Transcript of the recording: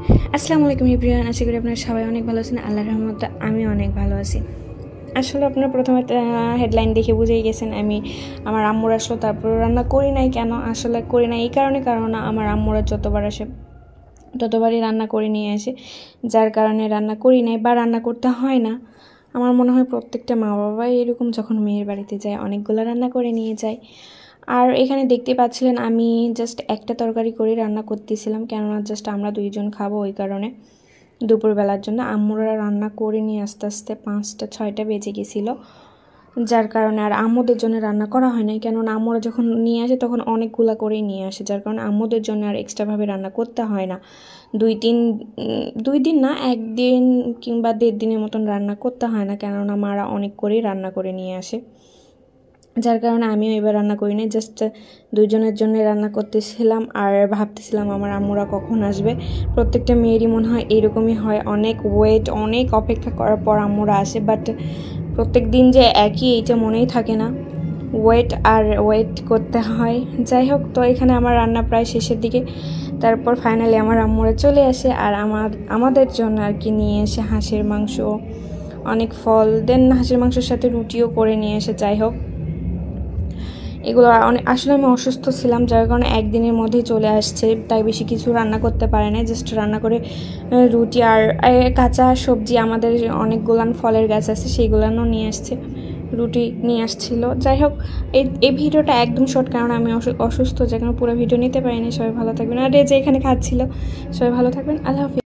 আসসালামু আলাইকুম এভরিওয়ান, আশা করি আপনারা সবাই অনেক ভালো আছেন। আল্লাহর রহমতে আমি অনেক ভালো আছি। আসলে আপনারা প্রথমে হেডলাইন দেখে বুঝেই গেছেন আমি আমার আম্মুর আসলো, তারপর রান্না করি নাই। কেন আসলে করি নাই এই কারণ আমার আম্মুরা যতবার আসে ততবারই রান্না করে নিয়ে আসে, যার কারণে রান্না করি নাই বা রান্না করতে হয় না। আমার মনে হয় প্রত্যেকটা মা বাবাই এরকম, যখন মেয়ের বাড়িতে যায় অনেকগুলো রান্না করে নিয়ে যায়। আর এখানে দেখতে পাচ্ছিলেন আমি জাস্ট একটা তরকারি করে রান্না করতেছিলাম, কেননা জাস্ট আমরা দুইজন খাবো ওই কারণে। দুপুরবেলার জন্য আম্মুরা রান্না করে নিয়ে আস্তে আস্তে 5টা-6টা বেজে গেছিলো, যার কারণে আর আম্মুদের জন্য রান্না করা হয় না। কেননা আম্মুরা যখন নিয়ে আসে তখন অনেকগুলা করেই নিয়ে আসে, যার কারণে আম্মুদের জন্য আর এক্সট্রাভাবে রান্না করতে হয় না। 2 দিন না, 1 দিন কিংবা 1.5 দিনের মতন রান্না করতে হয় না, কেননা মারা অনেক করেই রান্না করে নিয়ে আসে, যার কারণে আমিও এবার রান্না করি নাই। জাস্ট 2জনের জন্য রান্না করতেছিলাম আর ভাবতেছিলাম আমার আম্মুরা কখন আসবে। প্রত্যেকটা মেয়েরই মনে হয় এইরকমই হয়, অনেক অপেক্ষা করার পর আম্মুরা আসে। বাট প্রত্যেক দিন যে একই এইটা মনেই থাকে না, ওয়েট করতে হয়। যাই হোক, তো এখানে আমার রান্না প্রায় শেষের দিকে। তারপর ফাইনালি আমার আম্মুরা চলে আসে আর আমাদের জন্য আর কি নিয়ে এসে হাঁসের মাংস, অনেক ফল, দেন হাঁসের মাংসের সাথে রুটিও করে নিয়ে এসে। যাই হোক, এগুলো আসলে আমি অসুস্থ ছিলাম, যার কারণে একদিনের মধ্যেই চলে আসছে, তাই বেশি কিছু রান্না করতে পারে না। জাস্ট রান্না করে রুটি আর কাঁচা সবজি, আমাদের অনেকগুলান ফলের গাছ আছে সেইগুলানও নিয়ে আসছে, রুটি নিয়ে আসছিল। যাই হোক, এই ভিডিওটা একদম শর্ট, কারণ আমি অসুস্থ, যে কারণে পুরো ভিডিও নিতে পারিনি। সবাই ভালো থাকবেন। আর যে এখানে খাচ্ছিল, সবাই ভালো থাকবেন। আল্লাহ হাফিজ।